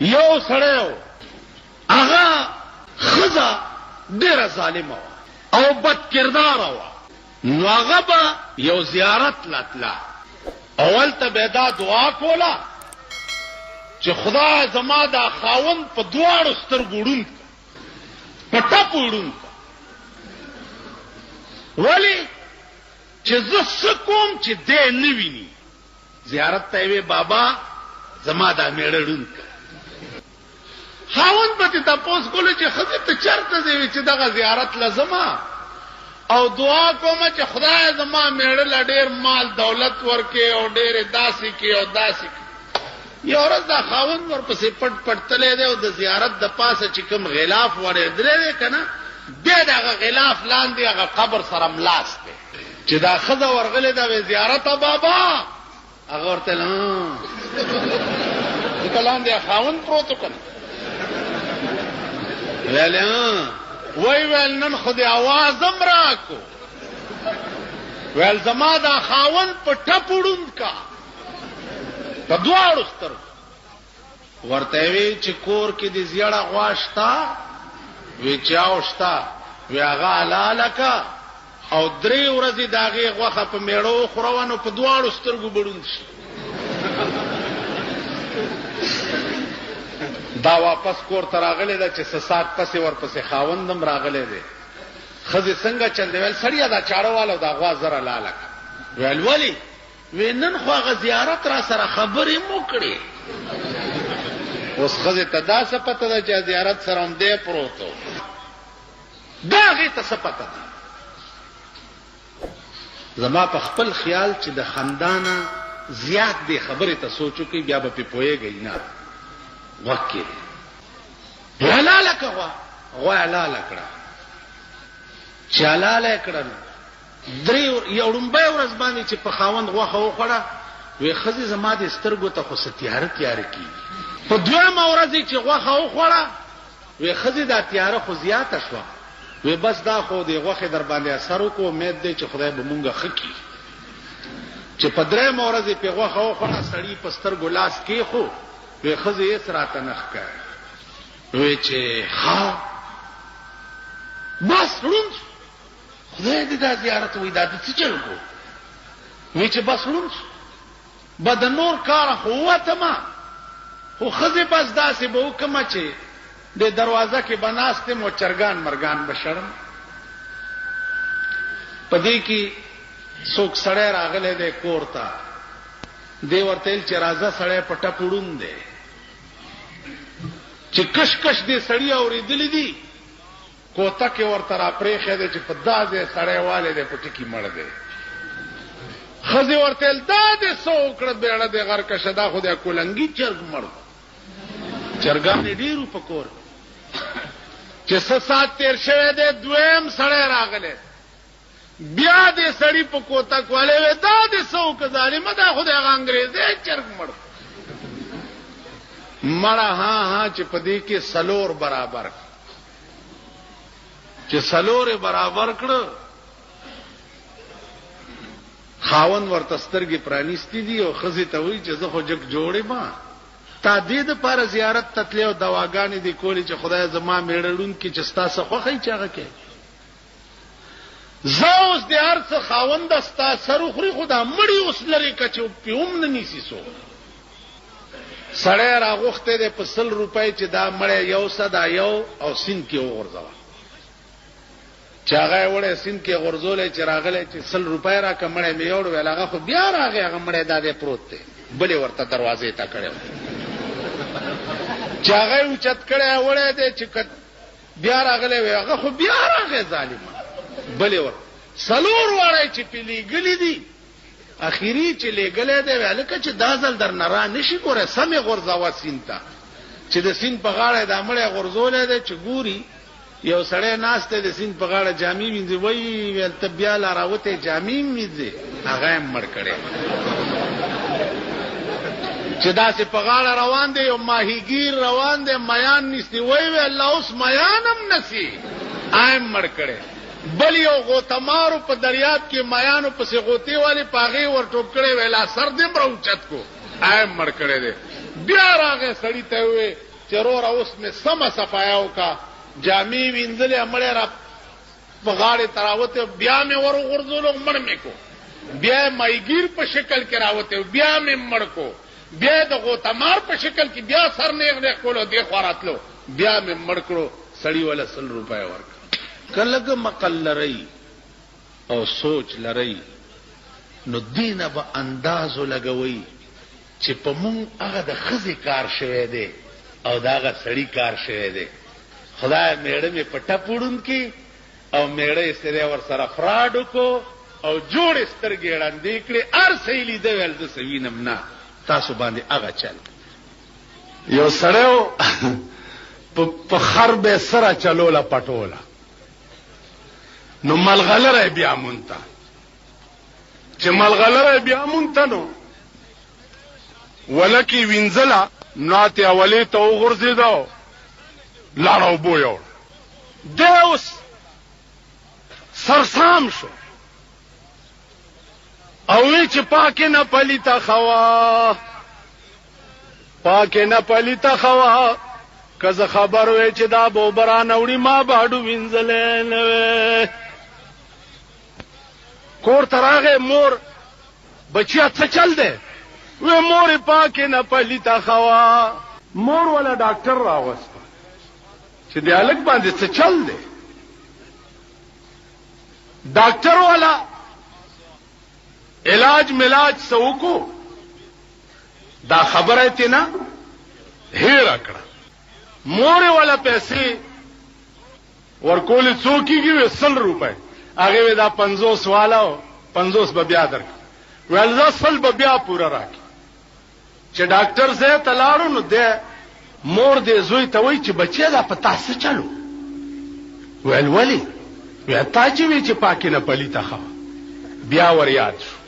یو سړی هغه ښځه ډېره ظالمه وه او بد کرداره وه، نو هغه به یو زیارت لتله. اول ته به دا دعا کوله چې خدای زما دا خاوند په دواړو سترګو ړوند کړه، په ټپو ړوند کړه. ولې چې زه څه کوم چې دی نه ویني؟ زیارت ته یې بابا زما دا میړه ړوند کړه. خاوند به ته تپوس کوله چې ښځې ته چېرته ځې؟ چې دغه زیارت له زما او دعا کومه چې خدای زما میړه له ډېر مال دولت ورکړي او ډېرې داسې کړي او داسې کړي. یو ورځ دا خاوند ورپسې پټ پټ تللی دی او د زیارت د پاسه چې کوم غلاف ورېدلی دی که نه، دی د هغه غلاف لاندې هغه قبر سره ملاس دی. چې دا ښځه ورغلې ده وی زیارته بابا، هغه ورته ځکه لاندې خاوند پروت و که نه، ویل نن خو دې اواز هم راکو، ویل زما دا خاوند په ټپو ړوند کا په دواړو سترګو. ورته وی چې کور کې دې زیړه غوا شته؟ وی چې او شته. وی هغه حلاله که او 3 ورځې د هغې غوښه په میړه وخوروه نو په دواړو سترګو به ړوند شي. دا واپس کور ته راغلی ده چې 6 ساعت پسې ورپسې خاوند هم راغلی دی. ښځې څنګه چل دی؟ ویل سړیه دا چاړه واله دا غوا زره لاله کړه. ویل ولې؟ وی نن خو هغه زیارت را سره خبرې مو کړې. اوس ښځې ته دا څه پته ده چې زیارت سره هم دی پروت و؟ دا هغې ته څه پته ده؟ زما په خپل خیال چې د خندانه زیات دې خبرې ته سوچ وکړئ، بیا به پې پوهېږئ نه. غوږ کې دی حلاله که غوا حلاله کړه. چې حلاله یې کړه نو یو ړومبۍ ورځ باندې چې په خاوند غوښه وخوړه، وی ښځې زما دې سترګو ته خو څه تیاره تیاره کېږي. په 2مه ورځ چې غوښه وخوړه، وی ښځې دا تیاره خو زیاته شوه. وی بس دا خو دې غوښې در باندې اثر وکړو، امید دی چې خدای به مونږه ښه کړي. چې په 3مه ورځ یې پې غوښه وخوړه، سړي په سترګو لاس کېښو. وی ښځې هېڅ راته نه ښکاري. وی چې ښه بس ړوند شو. خدای دې دا زیارت وی دا د څه چل کو؟ وی چې بس ړوند شو. به د نور کاره خو ووتمه، خو ښځې بس داسې به وکړمه چې د دروازه کې به ناست یم او چرګان مرګان به شړم. په دې کې څوک سړی راغلی دی کور ته، دی ورته ویل چې راځه سړی په ټپ ړوند دی. چې کش کش دې سړي اورېدلی دي، کوتکې ورته راپرېښی دی چې په دا ځای سړی والی دی په ټکي مړ دی. ښځې ورته ویل دا دې څه وکړه بیړه دې غرکشه، دا خو دی کولنګي چرګ مړ. چرګانې ډېرو په کور چې 6 ساعت تېر شوی دی، 2یم سړی راغلی، بیا دې سړي په کوتک والی وی دا دې څه وکړه ظالمه، دا خو دی هغه انګریزی چرګ مړ. مړه ها چې په دې کې 4 برابر کړه. چې 4 برابر کړه، خاوند ورته سترګې پرانیستې دي او ښځې ته وایي چې زه خو جګ جوړې ما تا دې دپاره زیارت ته تلې او دواګانې دې کولې چې خدای زما میړه ړوند کړي چې ستا څه خوښه یي چې هغه کوې. زه اوس د هر څه خاونده ستا سر وخوري، خو دا مړي اوس لرې که چې پې هم نه نیسي څوک. سړی راغوښتی دی په 100 روپۍ چې دا مړی یو څه دا یو او سیند کې وغورځوه. چې هغه یې وړی سیند کې غورځولی چې راغلی چې 100 روپۍ راکړه مړی مې یوړ. ویل هغه خو بیا راغی، هغه مړی دا دی پروت دی، بلې ورته دروازې ته کړی و. چې هغه یې اوچت کړی وړی دی چې بیا راغلی وی هغه خو بیا راغی ظالمه، بلې ور 4 واړی چې پې لېږلي دي، اخیری چې لېږلی دی هلکه چې دا ځل در نه را نه شي ګوره، سمې غورځوه سیند ته. چې د سیند په غاړه دا مړی غورځولی دی چې ګوري یو سړی ناست دی د سیند په غاړه جامې وینځي. وایي ویل ته بیا لا راوتی جامې وینځې؟ هغه یې مړ کړی. چې داسې په غاړه روان دی، یو ماهیګیر روان دی، میان نیسي. وایي وی الله اوس میان هم نسي، آیم مړ کړی. بل یو غوتمارو په دریاب کې میانو پسې غوتې والی په هغې ور ټوپ کړی، ویلا سر دې مړه اوچت کو، آیم مړ کړی دی. بیا راغی سړي ته وی چرور اوس مې سمه صفایا وکا جامې وینځلې مړې را په غاړې تراوته بیا مې ور غورځولو مړ مې کو بیا مایګیر په شکل کې راوته بیا مې مړ کو بیا د غوتمار په شکل کې بیا سر نه کولو دی خوراتلو بیا مې مړ کړو سړی ولا 100 روپیا ورک کله مقل لري او سوچ لري نو دینه به انداز لګوي چې په مونږ هغه د خزي کار شوی دی او داغه سړی کار شوی دی خدای میړه می پټه پوډون کی او میړه سره ور سره فراډ کو او جوړ سترګې وړاندې کړې ار سېلی دی ول د سوینم نه تاسو باندې هغه چل یو سړیو په خربه سره چلوله پټوله نو ملغلره بیا مونته چې ملغلره بیا مونته نو ولکی وینځلا ناته اولی ته وغورځیدو لاړو بویو دیوس سرسام شو او چې پاکه نه پلیتا خوا پاکه نه پلیتا خوا کزه خبر وې چې دا بوبران وړي ما باډو وینځلې نه کور تراغه مور بچیا څه چل دی وې مور پاکه نه پلیتا خوا مور ولا ډاکټر راوست چې دی الګ باندې څه چل دی ډاکټر والا علاج ملاج سوکو دا خبره ته نه هیر کړه مور والا پیسې ورکول څوکیږي 100 روپے هغه دا 50 والا 50 به بیا درک ولزا 100 به بیا پورا راکې چې ډاکټر زه تلاړو نو ده مور دې زوی ته وای چې بچی دا پتا څه چلو ولی وی تا چې وی چې پاکه نه پلیته خو بیا ور یاد شو